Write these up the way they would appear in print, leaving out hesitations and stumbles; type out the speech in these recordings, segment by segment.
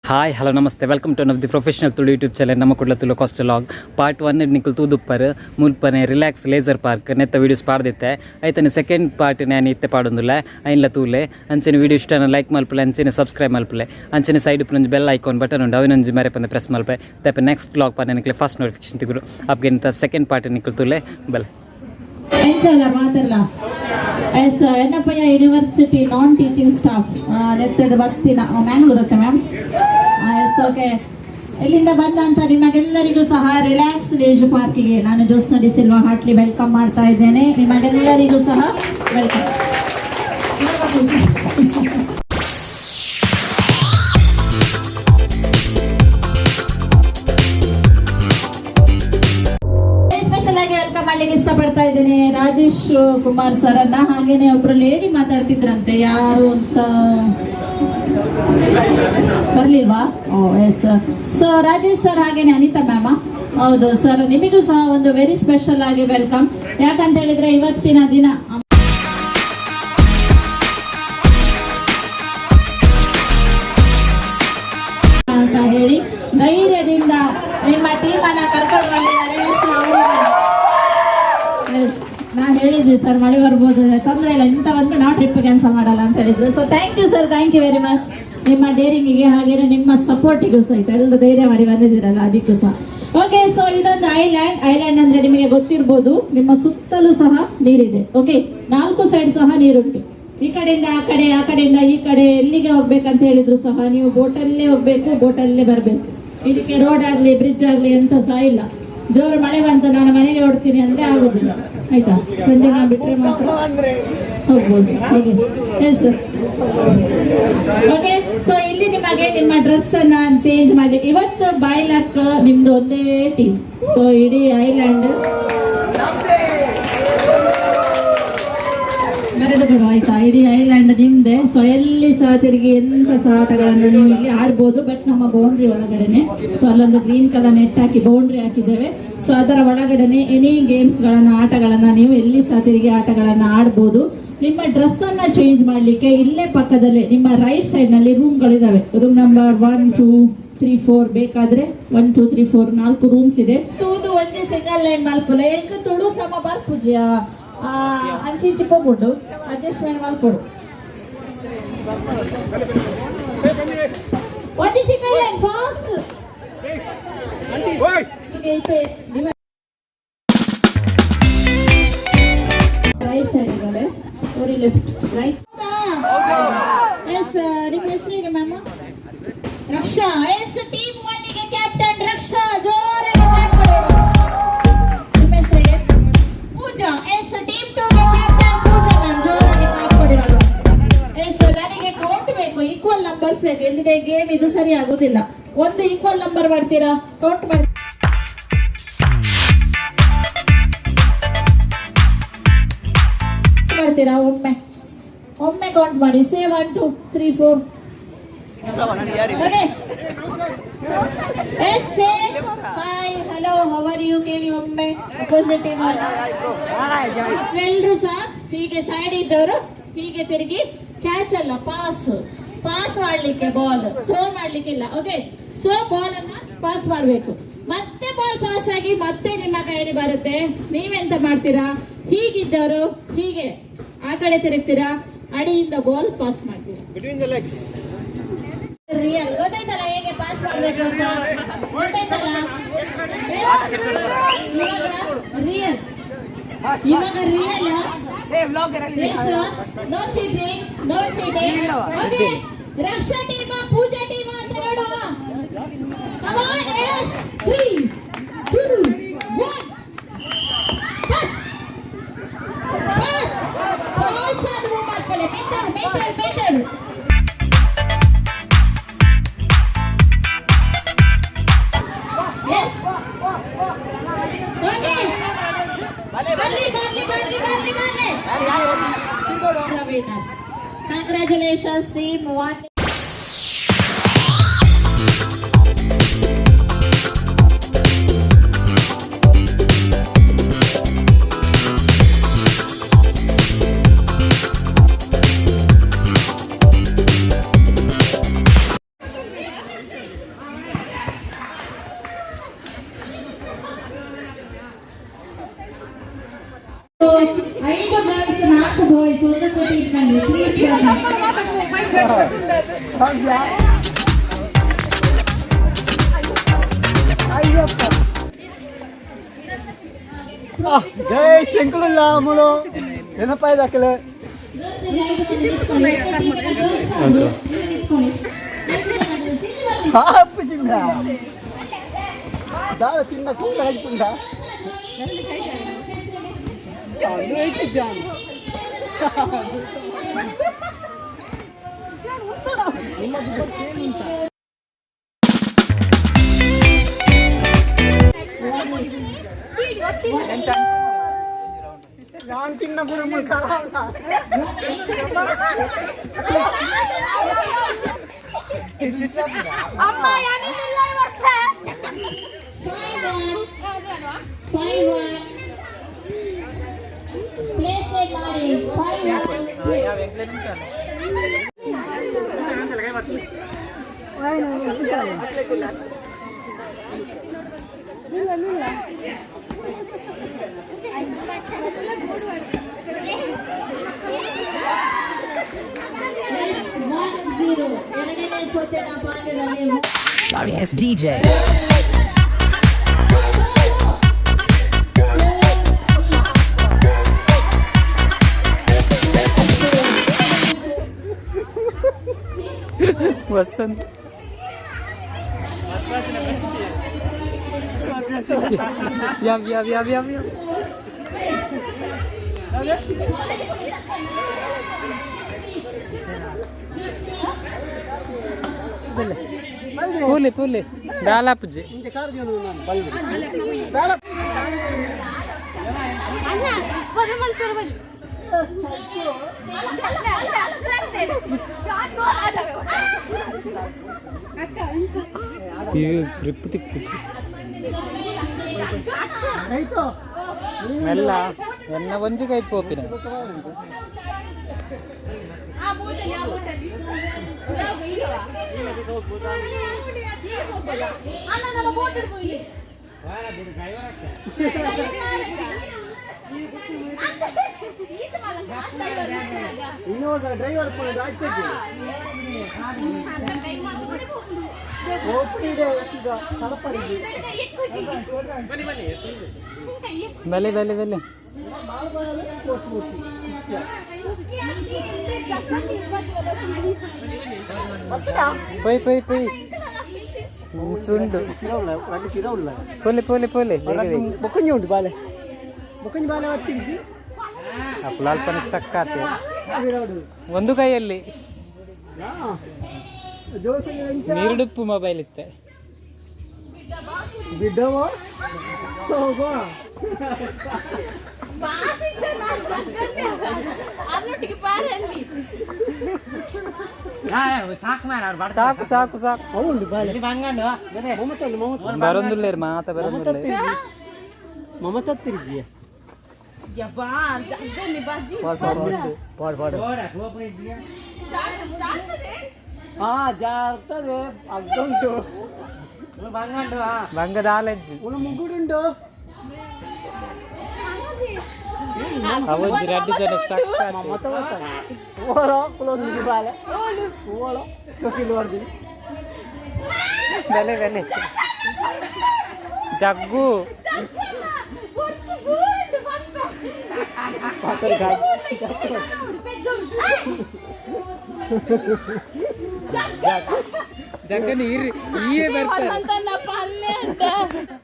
Hi hello ನಮಸ್ತೆ welcome to the professional Tulu YouTube channel ನಮ್ಮ Kudla Tulu cast log part 1 ನಿಕಲ್ ತೂದುಪ್ಪರ್ ಮುಲ್ಪನೆ ರಿಲ್ಯಾಕ್ಸ್ ಲೇಸರ್ ಪಾರ್ಕ್ ನೆತ್ತ ವೀಡಿಯೋಸ್ ಪಾಡ್ದಿತ್ತೆ ಐತನೆ ಸೆಕೆಂಡ್ ಪಾರ್ಟ್ ನಾನು ಇತ್ತೆ ಪಾಡೊಂದುಲ್ಲ ಐನ್ಲ ತೂಲೆ ಅಂಚನೆ ವೀಡಿಯೋ ಇಷ್ಟನ ಲೈಕ್ ಮಲ್ಪಲೆ ಅಂಚನೆ ಸಬ್ಸ್ಕ್ರೈಬ್ ಮಲ್ಪಲೆ ಅಂಚನೆ ಸೈಡ್ ಪುನಂಜಿ ಬೆಲ್ ಐಕಾನ್ ಬಟನ್ ಉಂಡು ಅವಿನೊಂಜಿ ಮೇರೆ ಪಂದೆ ಪ್ರೆಸ್ ಮಲ್ಪೆ ತಪ್ಪೆ ನೆಕ್ಸ್ಟ್ ಲಾಗ್ ಪಾರ್ಟ್ ನನಗೆ ಫಸ್ಟ್ ನೋಟಿಫಿಕೇಶನ್ ತಿಗುರು ಅಪ್ಗೆಂತ ಸೆಕೆಂಡ್ ಪಾರ್ಟ್ ನಿಕಲ್ ತೂಲೆ ಬೆಲ್ ಎಂಚಲ್ಲ ಮಾತಲ್ಲ ಎಸ್ ಎನ್ನಪ್ಪಯ್ಯ ಯೂನಿವರ್ಸಿಟಿ ನಾನ್ ಟೀಚಿಂಗ್ ಸ್ಟಾಫ್ ನೆತ್ತದ ಬರ್ತಿನ ಮ್ಯಾಂಗ್ಳೂರಕ್ಕೆ ಮ್ಯಾಮ್ ಎಸ್ ಓಕೆ ಇಲ್ಲಿಂದ ಬಂದಂತ ನಿಮಗೆಲ್ಲರಿಗೂ ಸಹ ರಿಲ್ಯಾಕ್ಸ್ ಲೇಜರ್ ಪಾರ್ಕಿಗೆ ನಾನು Jyotsna D'Silva heartily welcome ಮಾಡ್ತಾ ಇದ್ದೇನೆ. ನಿಮಗೆಲ್ಲರಿಗೂ ಸಹ ವೆಲ್ಕಮ್. ಮಾಡ್ಲಿಕ್ಕೆ ಇಷ್ಟಪಡ್ತಾ ಇದ್ದೇನೆ ರಾಜೇಶ್ ಕುಮಾರ್ ಸರ್ ಅನ್ನ. ಹಾಗೇನೆ ಒಬ್ರು ಲೇಡಿ ಮಾತಾಡ್ತಿದ್ರಂತೆ, ಯಾರು ಅಂತ ಬರ್ಲಿಲ್ವಾ? ಎಸ್ ಸೊ ರಾಜೇಶ್ ಸರ್ ಹಾಗೇನೆ ಅನಿತಾ ಮ್ಯಾಮ. ಹೌದು ಸರ್, ನಿಮಗೂ ಸಹ ಒಂದು ವೆರಿ ಸ್ಪೆಷಲ್ ಆಗಿ ವೆಲ್ಕಮ್. ಯಾಕಂತ ಹೇಳಿದ್ರೆ ಇವತ್ತಿನ ದಿನ ಅಂತ ಹೇಳಿ ಧೈರ್ಯದಿಂದ ನಿಮ್ಮ ಟೀಮ್ ಅನ್ನ ಕರ್ಕೊಂಡು ಬಂದಿದ್ದಾರೆ. ನಾನು ಹೇಳಿದ್ದೆ ಸರ್ ಮಳೆ ಬರ್ಬೋದು, ತೊಂದರೆ ಇಲ್ಲ, ಇಂಥ ಒಂದು ನಾವು ಟ್ರಿಪ್ ಕ್ಯಾನ್ಸಲ್ ಮಾಡಲ್ಲ ಅಂತ ಹೇಳಿದ್ರು. So thank you sir, thank you very much ನಿಮ್ಮ ಡೇರಿಂಗಿಗೆ ಹಾಗೇನೆ ನಿಮ್ಮ ಸಪೋರ್ಟಿಗೂ ಸಹಿತ ಎಲ್ಲರೂ ಧೈರ್ಯ ಮಾಡಿ ಬಂದಿದ್ದೀರಲ್ಲ ಅದಕ್ಕೂ ಸಹ. ಓಕೆ, ಸೊ ಇದೊಂದು ಐಲ್ಯಾಂಡ್ ಅಂದ್ರೆ ನಿಮಗೆ ಗೊತ್ತಿರ್ಬೋದು, ನಿಮ್ಮ ಸುತ್ತಲೂ ಸಹ ನೀರಿದೆ. ಓಕೆ, 4 ಸೈಡ್ ಸಹ ನೀರುಂಟು. ಈ ಕಡೆಯಿಂದ ಆ ಕಡೆ, ಆ ಕಡೆಯಿಂದ ಈ ಕಡೆ, ಎಲ್ಲಿಗೆ ಹೋಗ್ಬೇಕಂತ ಹೇಳಿದ್ರು ಸಹ ನೀವು ಬೋಟಲ್ಲೇ ಹೋಗ್ಬೇಕು, ಬೋಟಲ್ಲೇ ಬರಬೇಕು. ಇದಕ್ಕೆ ರೋಡ್ ಆಗ್ಲಿ ಬ್ರಿಡ್ಜ್ ಆಗ್ಲಿ ಎಂತ ಸಹ ಇಲ್ಲ. ಜೋರು ಮಳೆ ಬಂತು ನಾನು ಮನೆಗೆ ಹೊಡ್ತೀನಿ ಅಂದ್ರೆ ಆಗೋದಿಲ್ಲ, ಆಯ್ತಾ? ಸಂಜೆ ನಾ ಬಿಟ್ಟರೆ ಮಾತ್ರ ಹೋಗ್ಬೋದು. ಹಾಗೆ ಎಸ್ ಓಕೆ. ಸೊ ಇಲ್ಲಿ ನಿಮಗೆ ನಿಮ್ಮ ಡ್ರೆಸ್ ಅನ್ನ ಚೇಂಜ್ ಮಾಡ್ಲಿಕ್ಕೆ ಇವತ್ತು ಬೈ ಲಕ್ ನಿಮ್ದು ಒಂದೇ ಟೀಮ್. ಸೊ ಇಡೀ ಐಲ್ಯಾಂಡ್ ಬರೆದುಬಿಡು, ಆಯ್ತಾ? ಇಡೀ ಐಲ್ಯಾಂಡ್ ನಿಮ್ದೆ. ಸೊ ಎಲ್ಲಿ ಸಹ ತಿರುಗಿ ಎಂತ ಸಹ ಆಟಗಳನ್ನು ನೀವು ಇಲ್ಲಿ ಆಡ್ಬೋದು. ಬಟ್ ನಮ್ಮ ಬೌಂಡ್ರಿ ಒಳಗಡೆನೆ, ಸೊ ಅಲ್ಲೊಂದು ಗ್ರೀನ್ ಕಲರ್ ನೆಟ್ ಹಾಕಿ ಬೌಂಡ್ರಿ ಹಾಕಿದ್ದೇವೆ. ಸೊ ಅದರ ಒಳಗಡೆನೆ ಎನಿ ಗೇಮ್ಸ್ ಗಳನ್ನ, ಆಟಗಳನ್ನ ನೀವು ಎಲ್ಲಿ ಸಹ ತಿರುಗಿ ಆಟಗಳನ್ನ ಆಡ್ಬೋದು. ನಿಮ್ಮ ಡ್ರೆಸ್ ಅನ್ನ ಚೇಂಜ್ ಮಾಡ್ಲಿಕ್ಕೆ ಇಲ್ಲೇ ಪಕ್ಕದಲ್ಲಿ ನಿಮ್ಮ ರೈಟ್ ಸೈಡ್ ನಲ್ಲಿ ರೂಮ್ಗಳಿದಾವೆ. ರೂಮ್ ನಂಬರ್ 1, 2, 3, 4 ಬೇಕಾದ್ರೆ 1, 2, 3, 4 4 ರೂಮ್ಸ್ ಇದೆ. ತೂದು ಒಂದೇ ಸಿಂಗಲ್ ಲೈನ್ ಮಲ್ಪುಲೆ ಎಂಕ್ ತುಳು ಸಮ ಬರ್ಪುಜಿಯ ಅಂಚಿ ಹೋಗ್ಬಿಟ್ಟು ಅಡ್ಜಸ್ಟ್ಮೆಂಟ್ ಮಾಡ್ಕೊಡು. ಒಂದೇ single line fast right side ಇದ್ದಾವೆ, ಲೆಫ್ಟ್ ರೈಟ್. ಎಸ್, ನಿಮ್ಮ ಹೆಸರಿಗೆ ಮ್ಯಾಮ್? ರಕ್ಷಾ. ಎಸ್, ಟೀಮ್ 1 ಗೆ ಕ್ಯಾಪ್ಟನ್ ರಕ್ಷಾ. ಜೋರಾಗಿ ನಿಮ್ಮ ಹೆಸರಿಗೆ? ಪೂಜಾ. ಎಸ್, ಟೀಮ್ 2 ಗೆ ಕ್ಯಾಪ್ಟನ್ ಪೂಜಾ ಮ್ಯಾಮ್. ಜೋರಾಗಿ ಕಾಯ್ಕೊಂಡಿರೋದು. ಎಸ್, ನನಗೆ ಕೌಂಟ್ ಬೇಕು, ಈಕ್ವಲ್ ನಂಬರ್ಸ್ ಬೇಕು. ಎಲ್ಲಿದೆ ಗೇಮ್ ಇದು ಸರಿ ಆಗೋದಿಲ್ಲ. ಒಂದು ಈಕ್ವಲ್ ನಂಬರ್ ಮಾಡ್ತೀರಾ? ಕೌಂಟ್ ಮಾಡಿ ಮಾಡ್ತೀರಾ? ಒಮ್ಮೆ ಕೌಂಟ್ ಮಾಡಿ. Say 1, 2, 3, 4. Okay. Yes, say hi hello how are you ಕೇಳಿ ಒಮ್ಮೆ. ಅಪೋಸಿಟ್ ಟೀಮ್ ಎಲ್ಲರೂ ಸಹ ಹೀಗೆ ಸೈಡ್ ಇದ್ದವರು ಹೀಗೆ ತಿರುಗಿ ಕ್ಯಾಚ್ ಅಲ್ಲ, ಪಾಸ್ ಮಾಡ್ಲಿಕ್ಕೆ, ಬಾಲ್ ಥ್ರೋ ಮಾಡ್ಲಿಕ್ಕಿಲ್ಲ. ಓಕೆ, ಸೊ ಬಾಲ್ ಅನ್ನ ಪಾಸ್ ಮಾಡಬೇಕು. ಮತ್ತೆ ಬಾಲ್ ಪಾಸ್ ಆಗಿ ಮತ್ತೆ ನಿಮ್ಮ ಕೈಯಲ್ಲಿ ಬರುತ್ತೆ. ನೀವೆಂತ ಮಾಡ್ತೀರಾ? ಹೀಗಿದ್ದವರು ಹೀಗೆ ಆ ಕಡೆ ತಿರುಗ್ತೀರಾ, ಅಡಿಯಿಂದ ಬಾಲ್ ಪಾಸ್ ಮಾಡ್ತೀರಾ. ರಿಯಲ್ ಗೊತ್ತಾಯ್ತಲ್ಲ ಹೇಗೆ ಪಾಸ್ ಮಾಡ್ಬೇಕು ಅಂತ? ಗೊತ್ತಾಯ್ತಲ್ಲ? ಇವಾಗ real. No cheating, no cheating. Okay, Raksha team Pooja team ಅಂತ ನೋಡುವ. Come on. Yes, 3, 2, 1 pass. ಅದು ಮಾಡ್ಕೊಳ್ಳಿ. Method yes. ಓಕೆ, ಬರ್ಲಿ. Congratulations team 1. 5 ಗರ್ಲ್ಸ್ 4 ಬಾಯ್ಸ್ ಒಂದು ಕೋಟಿ ಇಟ್ಕೊಂಡು ಪ್ಲೀಸ್ ಜೈ ಶಂಕರಲ್ಲ ಅಮ್ಮಳು ಏನಪ್ಪ ಇದಾಕಲೆ ಹಾಪು ಚಿನ್ನ ದಾಳ ತಿನ್ನ ಕೂಡ ಹಾಕಿಕೊಂಡ ഞാൻ തിന്ന പുറമെ കറാവണ ಅಮ್ಮ ಯಾನಿಲ್ಲ ಇವತ್ತು 5 ಪ್ಲೇಸ್ ಮಾಡಿ 1-0 ಎರಡನೇ ಸೋತಿನ ಪಾಂಡ್ಯದಲ್ಲಿ Sorry, it's DJ. ವಸಂತ್ ಯಾವ ಪೂಲೆ ದಾಲಾಪುಜಿ ಇಂತೆ ಕಾರ್ಯನು ನಾನು ಬಲ್ದಿ ದಾಳ ಅಣ್ಣ ಬರಮಲ್ ಬರಮಲ್ ಗ್ರಿಪ್ ತಿಕ್ಕುಚ್ಚು ಆಯ್ತು ಮೆಲ್ಲ ಎನ್ನ ಒಂಜಿ ಕೈ ಪೋಪಿನ ಇನ್ನೊಂದು ಡ್ರೈವರ್ ಪೋದು ಆಯ್ತು ಓಪಿಡೆ ಈಗ ತಲಪಡಿಗೆ ಬೆಲೆ పోయి చూడు పోలే బొక్కని ఉండి బాలే ಬೊಕ್ಕಂಜಿ ಬಾಲೆ ಒತ್ತಿದ್ದಿ ಅಪ್ಲಾಲ್ ಪನ ಸ್ಟಕ್ ಆತೆ ಒಂದು ಕೈಯಲ್ಲಿ ನೀರುಡುಪ್ಪು ಮೊಬೈಲ್ ಇತ್ತೆ ಬಿದ್ದವ ಹೋಗೋ ಸಾಕು ಸಾಕು ಸಾಕು అవును బాలే ಬರೊಂದುಲ್ಲೇರು ಮಾತ ಬರೊಂದುಲ್ಲೇರು ಮಮತಾ ತಿರುಗಿ ಜಾರ್ತದೆ ಅಗ್ಗುಂಟು ಬಂಗದ ಆಲೆಜ್ಜಿ ಉಳು ಮುಗ್ಗುಡುಂಡು ಅವಜ್ಜಿ ರೆಡ್ಡಿ ಜನ ಸ್ಟಕ್ ಮಮತಾ ಓಳೋ ಕುಲೊಂದು ಬಾಲೆ ಓಳೋ ಚೊಕ್ಕಿಲು ಹೊಡೆದಿ ಬೆಲೆ ಜಗ್ಗು ಜಗ್ಗನ ಈರೇ ಬರ್ತಾರೆ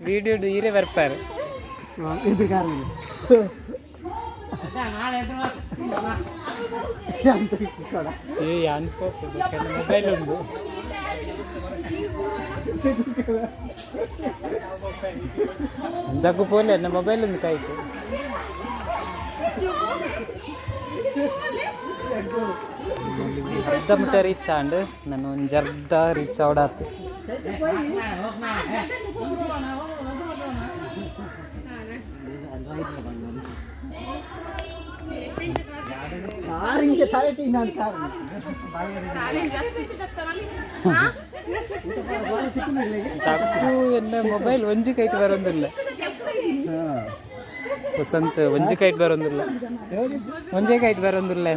ವಿಡಿಯೋ ಈರೇ ಬರ್ತಾರೆ ಇದು ಕಾರಣ ಮೊಬೈಲ್ ಉಂಟು ಜಗ್ಗು ಪೋಲೆ ನನ್ನ ಮೊಬೈಲ್ ಒಂದು ಕಾಯ್ತು ಅರ್ಧ ಮುಟ್ಟ ರೀಚ್ ಆಂಡ್ ನಾನು ಒಂದು ಅರ್ಧ ರೀಚ್ ಆವಡಾತು ಕಾರಿಂಗೆ ತಲೆಟಿ ನಾನು ಕಾರಣ ಜಗ್ಗು ಎನ್ನ ಮೊಬೈಲ್ ಒಂಜಿ ಕೈಟ್ ಬರೋದಿಲ್ಲ ವಸಂತ ಒಂಜಿ ಕೈಟ್ ಬರೋದಿಲ್ಲ ಒಂಜೇ ಕೈಟ್ ಬರೋದಿಲ್ಲ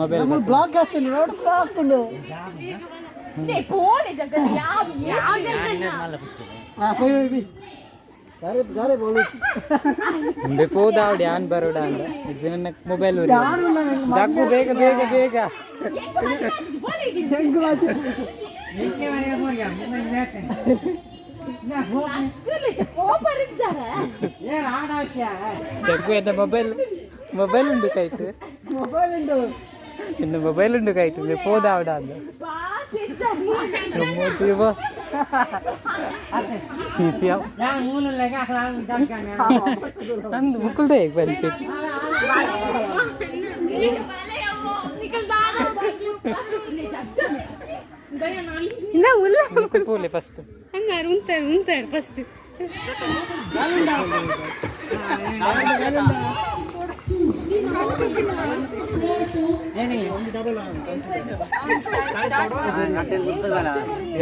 ಮೊಬೈಲ್ ಬ್ಲಾಕ್ ಹಾಕ್ತೀನಿ ನೋಡು ಹಾಕೊಂಡು ಗಾರೆ ಬೋಳು ಮುಂದೆ ಪೋದಾವಡಿ ಆನ್ ಬರೋಡ ಅಂದ ಜನ ಮೊಬೈಲ್ ಜಾಕು ಬೇಗ ಬೇಗ ಬೇಗ ಜಗ್ಗು ಎನ್ನ ಮೊಬೈಲ್ ಉಂಡು ಕೈಟ್ ಇನ್ನು ಮೊಬೈಲ್ ಉಂಡು ಕೈಟ್ ಪೋದಾವಡ ಅಂದ ನಂದು ಮುಕ್ಕುಲ್ದೆ ಬಂತು ಮುಕ್ಕುಲ್ ಪೋಲೆ ಫಸ್ಟ್ ఉంటాడు ఫస్ట్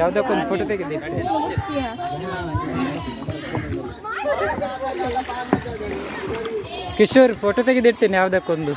ಯಾವ್ದಕ್ಕೊಂದು ಫೋಟೋ ತೆಗೆದಿ ಕಿಶೋರ್ ಫೋಟೋ ತೆಗೆದಿಡ್ತೇನೆ ಯಾವ್ದಕ್ಕೊಂದು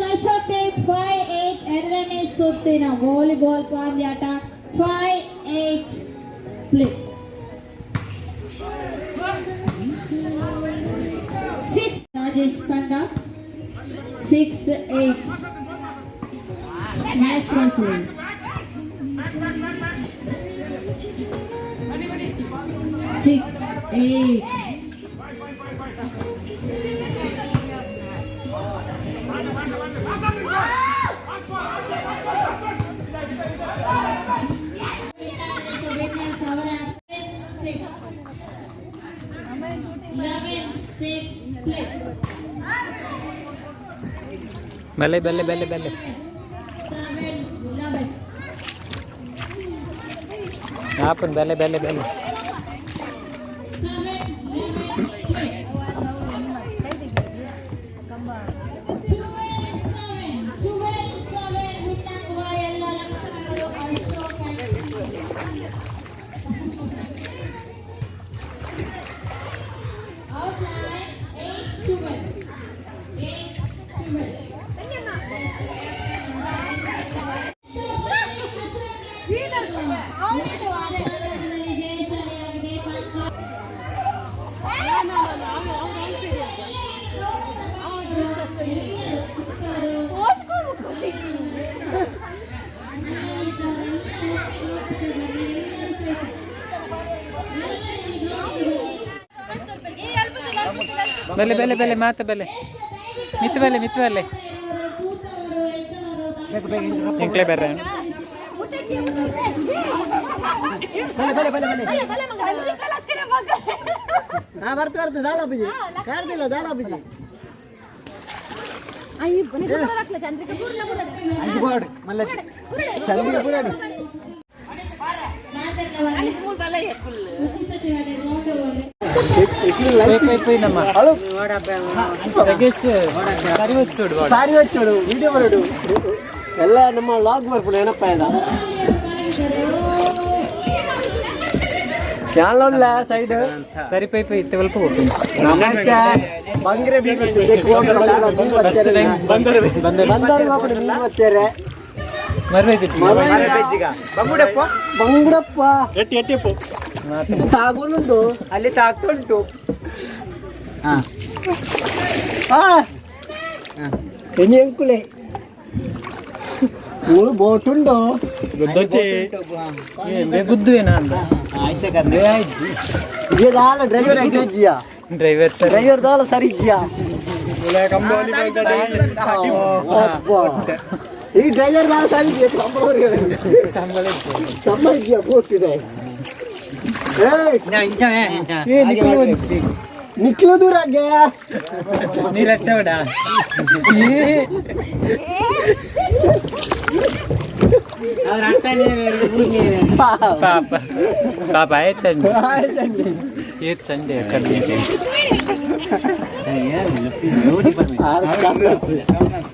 ಅಶೋಕ್ 5-8 ಎರಡನೇ ಸುತ್ತಿನ ವಾಲಿಬಾಲ್ ಪಂದ್ಯಾಟ 5-8 ಪ್ಲೇ 6 ರಾಜೇಶ್ ತಂಡ 6-8 ಸ್ಮ್ಯಾಶ್ ರನ್ ಪ್ಲೇ 6-8 ಬೆಲೆ ಬೆಲೆ ಬೆಲೆ ಬೆಲೆ ಯಾಪನ್ ಬೆಲೆ ಬೆಲೆ ಬೆಲೆ ಬೆಲೆ ಬೆಲೆ ಬೆಲೆ ಮಾತ ಬೆಲೆ ಮಿತ್ತು ಬೆಲೆ ಎಂಕ್ಲೆ ಬರ್ರೆ ಬರ್ತು ದಾಳಾಪೂಜಿ ಕಾರ್ದಿಲ್ಲ ದಾಳಾಪೂಜಿ ಸಾರಿ వచ్చాడు వీడియో బరడు ಎಲ್ಲ ನಮ್ಮ ಲಾಗ್ ಬರ್ಬಿಡು ಏನಪ್ಪ ಇಲ್ಲ ಕ್ಯಾನ್ಲ ಸೈಡ್ ಸರಿ ಪೈ ಪೈ ತೆವಲ್ಪ ಹೋಗ್ತೀನಿ ಬಂಗ್ರೆ ಬಂದರೆ ಬಂಗುಡಪ್ಪ ಬಂಗುಡಪ್ಪ ಎಟ್ಟಿ ಎಟ್ಟಿಪ್ಪು ತಾಗುಂಟು ಅಲ್ಲಿ ತಾಗ್ತುಂಟು ಎನಿ ಅಂಕುಲೆ ಮೂರು ಬೋಟುಂಡು ಗುದ್ದುವೇನಾ ಅಂದ ಇದೇ ದಾಲ ಡ್ರೈವರ್ ಆಗಿದ್ಯಾ ಡ್ರೈವರ್ ದಾಲ ಸರಿ ಇದ್ಯಾ ಈ ಡ್ರೈವರ್ ನಾವು ಸಾಲಿಗೆ ಸಂಬಳ ಇದೆಯಾ ಬೋಟಿದೆ ನಿಕ್ಲು ದೂರ ನೀರಟ್ಟವಡ ಪಾಪ ಪಾಪ ಆಯ್ತು ಸಂಡೆ ಕಡ್ಲಿ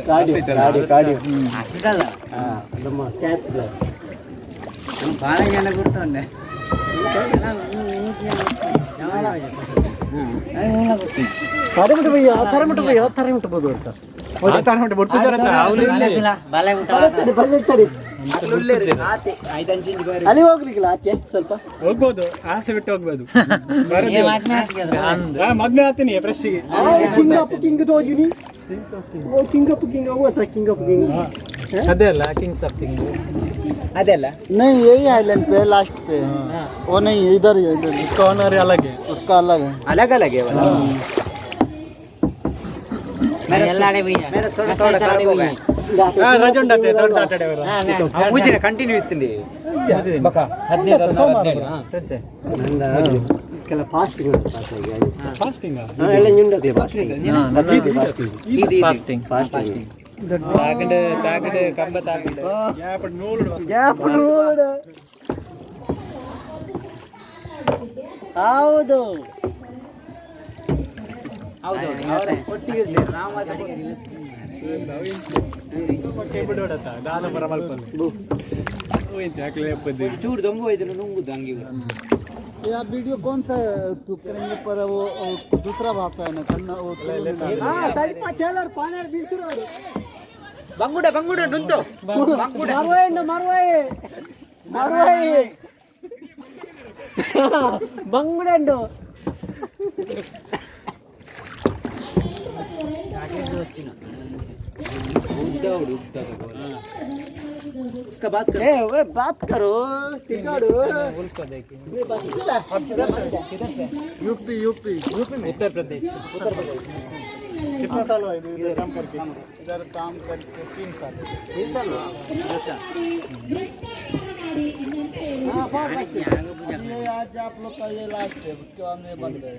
ಕಾಡಿ ನಮ್ಮ ಕ್ಯಾತ್ ಭಾಳ ಜನ ಗುರ್ತೊಂಡೆ ಥರ ಮುಟ್ಟಬಹುದು ಅಂತ ಅಲ್ಲಿ ಹೋಗ್ಲಿಕ್ಕಿಲ್ಲ ಆಚೆ ಸ್ವಲ್ಪ ಹೋಗ್ಬೋದು ಆಸೆ ಬಿಟ್ಟು ಹೋಗ್ಬೋದು ಮದ್ಮೆ ಆತೀನಿ ಪ್ರೆಸ್ಸಿಗೆ ಕಿಂಗ್ ತೋಜಿನಿ ಕಿಂಗಪ್ ಕಿಂಗ್ ಹೋಗ್ತಾ ಕಿಂಗಪ್ ಕಿಂಗ್ ಅದೇ ಅಲ್ಲ ಕಿಂಗ್ಸ್ ಆಫ್ ಕಿಂಗ್ ಅದೆಲ್ಲ नहीं यही आइलैंड पे लास्ट पे वो नहीं इधर उसका ऑनर अलग है उसका अलग है अलग अलग है वाला मेरा थोड़ा खराब हो गया ರಜುಂಡತೆ ಥರ್ಡ್ ಸಾಟರ್ಡೆ ವರ ಮೂಜಿನ ಕಂಟಿನ್ಯೂ ಇತ್ತಿಂದಿ ಬಕ 15 ಕೆಲ ಫಾಸ್ಟಿಂಗ್ ಫಾಸ್ಟಿಂಗ್ ಎಲ್ಲ ನಿಂಡದೆ ಫಾಸ್ಟಿಂಗ್ ಫಾಸ್ಟಿಂಗ್ ತಾಗಡ್ ಕಂಬ ತಾಗಡ್ ಗ್ಯಾಪ್ ನೋಡು ಹೌದು ಹೌದು ಒಟ್ಟಿಗೆ ನಾವು ಮಾತಾಡಿಗೆ ದಾನ ಬರ ಮಲ್ಪನೆ ಚೂರು ದೊಂಬು ಇದನ್ನು ನುಂಗುದು ಹಂಗೆ ये वीडियो कौन सा तू करेंगे पर वो दूसरा भाषा है ना कन्नड़ वो साइड पा चलर पानर बिसरोड ಬಂಗುಡ ಬಂಗುಡ ನುಂತು ಬಂಗುಡ ಮಾರ್ವಾಯಿ ಬಂಗುಡಂಡು उसका बात कर वे बात करो तिगाड़ो यूपी उत्तर प्रदेश कितना साल हुआ इधर काम करके इधर काम करके 3 साल ये आज आप लोग का ये लास्ट है उसके बाद में बंद है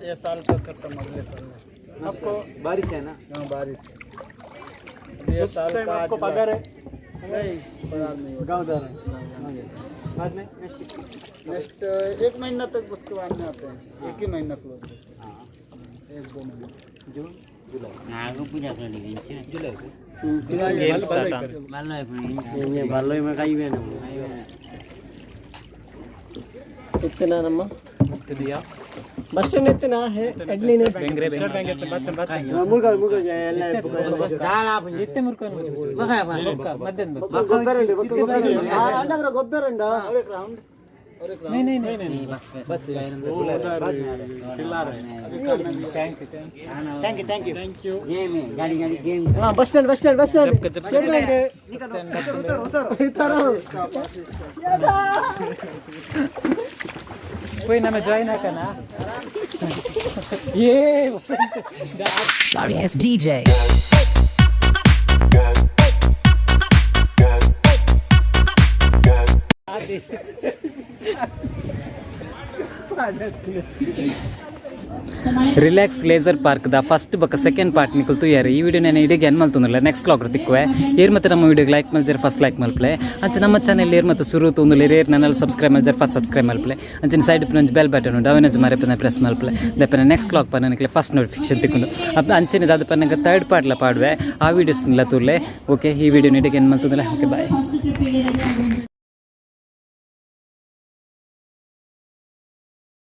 ये साल का खत्म अगले साल आपको बारिश है ना हाँ बारिश ये साल का आपको पगार है नहीं पगार नहीं गाँव जा रहे हैं बाद में नेक्स्ट 1 महीना तक उसके बाद में आते हैं 1 ही महीना क्लोज 1-2 महीना जून जुलाई जुलाई Game start on. ये बालों में कहीं भी नहीं इतना नम्मा दिया बस स्टैंड इतना है एडली ने ಬೆಂಗ್ರೆ मुर्गा ಎಲ್ಲ ಎತ್ತೆ ಮುರ್ಕೊಂಡು ಮಧ್ಯಾಹ್ನ ಅಲ್ಲ ಗೊಬ್ಬರಂಡ नहीं नहीं नहीं नहीं बस चिल्ला रहे thank you thank you game है गाड़ी गेम हां बस स्टैंड जब कोई ना मैं ज्वाइन करना ये Sorry ass DJ. Relax leisure ಪಾರ್ಕ್ದ ಫಸ್ಟ್ ಬಕ್ಕ ಸೆಕೆಂಡ್ ಪಾರ್ಟ್ ನಿಕಲ್ತು ಯಾರು ಈ ವಿಡಿಯೋ ನಾನು ಇಡೀಗೆ ಏನು ಮಲ್ತೊಂದಿಲ್ಲ ನೆಕ್ಸ್ಟ್ ಲಾಗ್ ತಿಕ್ಕುವೆ ಏರ್ ಮತ್ತೆ ನಮ್ಮ ವಿಡಿಯೋಗೆ ಲೈಕ್ ಮಲ್ಜರ್ ಫಸ್ಟ್ ಲೈಕ್ ಮಲ್ಪಲೆ ಅಂಚೆ ನಮ್ಮ ಚಾನಲ್ ಏರ್ ಮತ್ತೆ ಶುರು ತೊಂದಿಲ್ಲ ಏರ್ ನನ್ನ ಸಬ್ಸ್ಕ್ರೈಬ್ ಮಲ್ಜರ್ ಫಸ್ಟ್ ಸಬ್ಸ್ಕ್ರೈಬ್ ಮಲ್ಪಲೆ ಅಂಚಿನ ಸೈಡ್ ಪುನಂಜ್ ಬೆಲ್ ಬಟನ್ ಉಂಟು ಅವನಂಜು ಮರೆಪನ ಪ್ರೆಸ್ ಮಲ್ಪಲೆ ದಪ್ಪನ ನೆಕ್ಸ್ಟ್ ಲಾಗ್ ಪನ್ನಕ್ಕೆ ಫಸ್ಟ್ ನೋಟಿಫಿಕೇಶನ್ ತಿಕ್ಕೊಂಡು ಅದು ಅಂಚಿನದು ಅದು ಪನ್ನಕ್ಕೆ ಥರ್ಡ್ ಪಾರ್ಟ್ಲ ಪಾಡುವೆ ಆ ವಿಡಿಯೋಸ್ನೆಲ್ಲ ತೂರ್ಲೆ ಓಕೆ ಈ ವಿಡಿಯೋ ಇಡೀಗೆ ಏನು ಮಲ್ತೊಂದಿಲ್ಲ ಓಕೆ ಬಾಯ್